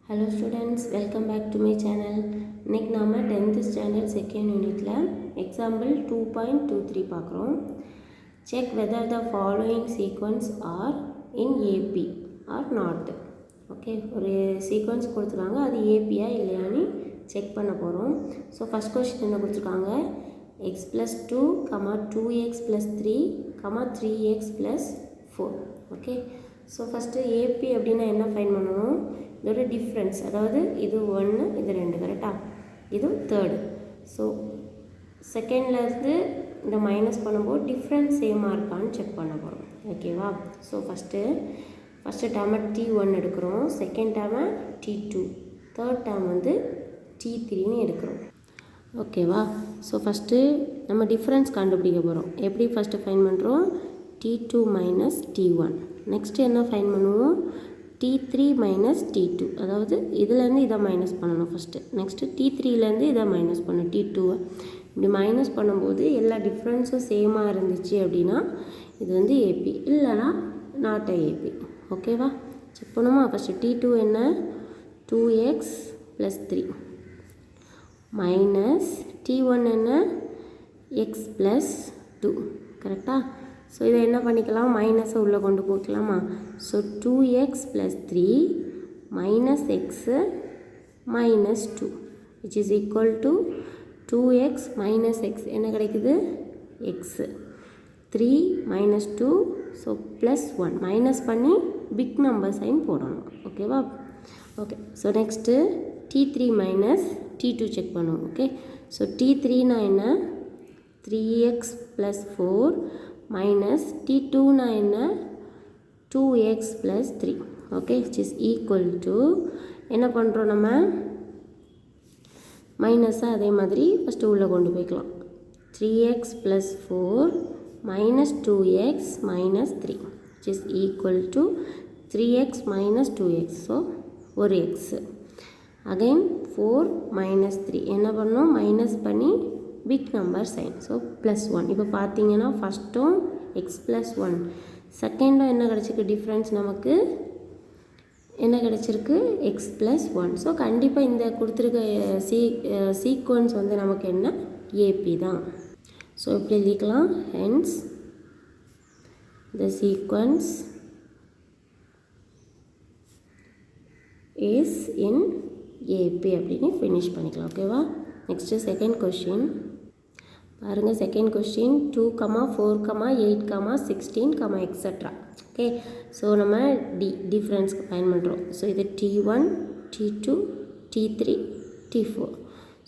Hello students, welcome back to my channel. இன்னைக்கு நாம 10th standard second unitல example 2.23 பார்க்குறோம். Check whether the following sequence are in AP or not. Okay, ஒரு sequence கொடுத்துருக்காங்க, அது APயா இல்லையான்னு check பண்ண போகிறோம். ஸோ ஃபஸ்ட் கொஸ்டின் என்ன கொடுத்துருக்காங்க, x plus 2, 2x plus 3, 3x plus 4. Okay, so first A P அப்படின்னா என்ன ஃபைன் பண்ணணும், இதோட டிஃப்ரென்ஸ், அதாவது இது 1 இது 2 கரெக்டாக, இது தேர்டு. ஸோ செகண்ட்லேருந்து இந்த மைனஸ் பண்ணும்போது டிஃப்ரென்ஸ் சேமாக இருக்கான்னு செக் பண்ண போகிறோம். ஓகேவா, ஸோ ஃபஸ்ட்டு டேர்மை T1 எடுக்கிறோம், செகண்ட் டேர்மை T2, தேர்ட் டேர்ம் வந்து T3ன்னு எடுக்கிறோம். ஓகேவா, ஸோ ஃபஸ்ட்டு நம்ம டிஃப்ரென்ஸ் கண்டுபிடிக்க போகிறோம். எப்படி ஃபஸ்ட்டு ஃபைன் பண்ணுறோம், T2 மைனஸ் T1. நெக்ஸ்ட்டு என்ன ஃபைன் பண்ணுவோம், T3 மைனஸ் T2, அதாவது இதுலேருந்து இதை மைனஸ் பண்ணணும் ஃபஸ்ட்டு. நெக்ஸ்ட்டு T3லேருந்து இதை மைனஸ் பண்ணணும், T2வை. இப்படி மைனஸ் பண்ணும்போது எல்லா டிஃப்ரென்ஸும் சேமாக இருந்துச்சு அப்படின்னா இது வந்து ஏபி, இல்லைனா நாட் ஏபி. ஓகேவா, செக் பண்ணுமா. ஃபஸ்ட்டு T2 என்ன, 2x + 3 மைனஸ் T1 என்ன, x + 2. கரெக்டாக. ஸோ இதை என்ன பண்ணிக்கலாம், மைனஸை உள்ளே கொண்டு போய்க்கலாமா. So 2x + 3 minus x minus 2 which is equal to 2x minus x என்ன கிடைக்குது, x. 3 minus 2, so plus 1 minus பண்ணி பிக் நம்பர் சைன் போடணும். ஓகேவா. Okay, so next T3 minus T2 check பண்ணுவோம். ஓகே, ஸோ T3னா என்ன, 3x + 4 மைனஸ் T2னா என்ன, 2x + 3. Okay, which is equal to என்ன பண்ணுறோம், நம்ம மைனஸாக அதே மாதிரி ஃபஸ்ட்டு உள்ளே கொண்டு போய்க்கலாம். 3x + 4 minus 2x minus 3 which is equal to 3x minus 2x. So ஒரு எக்ஸு. அகைன் 4 மைனஸ் 3 என்ன பண்ணணும், மைனஸ் பண்ணி big number sign, so plus 1. இப்போ பார்த்தீங்கன்னா ஃபஸ்ட்டும் எக்ஸ் ப்ளஸ் 1, செகண்டும் என்ன கிடச்சிருக்கு, டிஃப்ரென்ஸ் நமக்கு என்ன கிடச்சிருக்கு, எக்ஸ் ப்ளஸ் 1. ஸோ கண்டிப்பாக இந்த கொடுத்துருக்க சீக்வன்ஸ் வந்து நமக்கு என்ன, ஏபி தான். ஸோ இப்படி எழுதிக்கலாம், hence the sequence is in A P அப்படின்னு ஃபினிஷ் பண்ணிக்கலாம். ஓகேவா. நெக்ஸ்ட்டு செகண்ட் கொஷின் பாருங்கள். Second question 2, 4, 8, 16, extra. Okay, so நம்ம டிஃப்ரென்ஸ்க்கு ஃபைன் பண்ணுறோம். ஸோ இது T1, T2, T3, T4.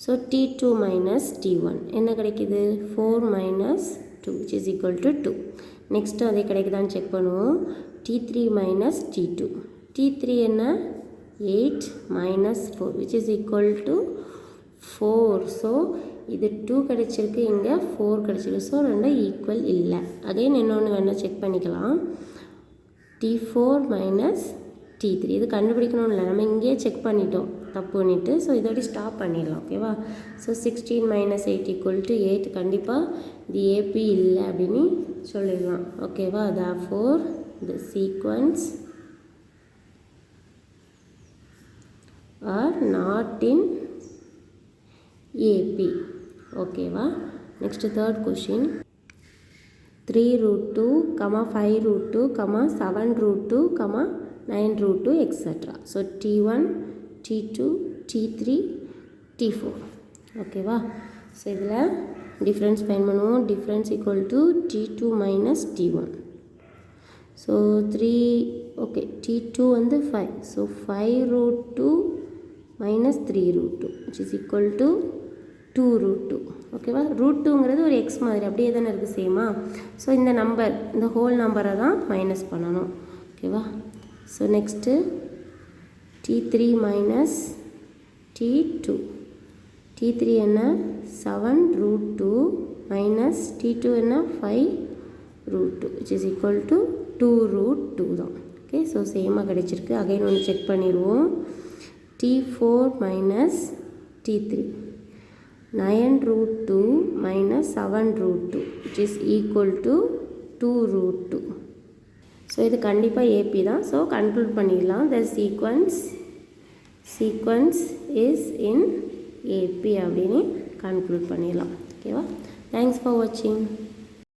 So T2 minus T1 என்ன கிடைக்கிது, 4 minus 2 which is equal to 2. Next அதே கிடைக்குதான்னு செக் பண்ணுவோம். T3 மைனஸ் T2, T3 என்ன, 8 minus 4 which is equal to 4. So இது 2 கிடச்சிருக்கு, இங்கே 4 கிடச்சிருக்கு. ஸோ ரெண்டும் ஈக்குவல் இல்லை. அகைன் இன்னொன்று வேணால் செக் பண்ணிக்கலாம், T4 மைனஸ் T3. இது கண்டுபிடிக்கணும் இல்லை, நம்ம இங்கேயே செக் பண்ணிட்டோம் தப்பு பண்ணிவிட்டு. ஸோ இதோட ஸ்டாப் பண்ணிடலாம். ஓகேவா. So 16 minus 8 = 8. கண்டிப்பாக இது ஏபி இல்லை அப்படின்னு சொல்லிடலாம். ஓகேவா. therefore the sequence are not in AP. ஓகேவா. Next third question 3√2, 5√2, 7√2, 9√2 extra. So T1, T2, T3, T4. ஓகேவா. ஸோ இதில் டிஃப்ரென்ஸ் ஃபைன் பண்ணுவோம். Difference equal to T2 minus T1. So 3, okay, T2 வந்து 5. So 5√2 minus 3√2 which is equal to 2√2. ஓகேவா. √2ங்கிறது ஒரு X மாதிரி அப்படியே தானே இருக்குது, சேமா. ஸோ இந்த நம்பர், இந்த ஹோல் நம்பரை தான் மைனஸ் பண்ணணும். ஓகேவா. So next T3 minus T2, T3 என்ன, 7√2 மைனஸ் T2 என்ன, 5√2 which is equal to 2√2 தான். ஓகே, ஸோ சேமாக கிடைச்சிருக்கு. அகைன் ஒன்று செக் பண்ணிடுவோம். T4 minus T3, 9√2 minus 7√2 which is equal to 2√2. So இது கண்டிப்பாக ஏபி தான். ஸோ கன்க்ளூட் பண்ணிடலாம், the sequence sequence is in AP அப்படின்னு கன்க்ளூட் பண்ணிடலாம். ஓகேவா? தேங்க்ஸ் ஃபார் வாட்சிங்.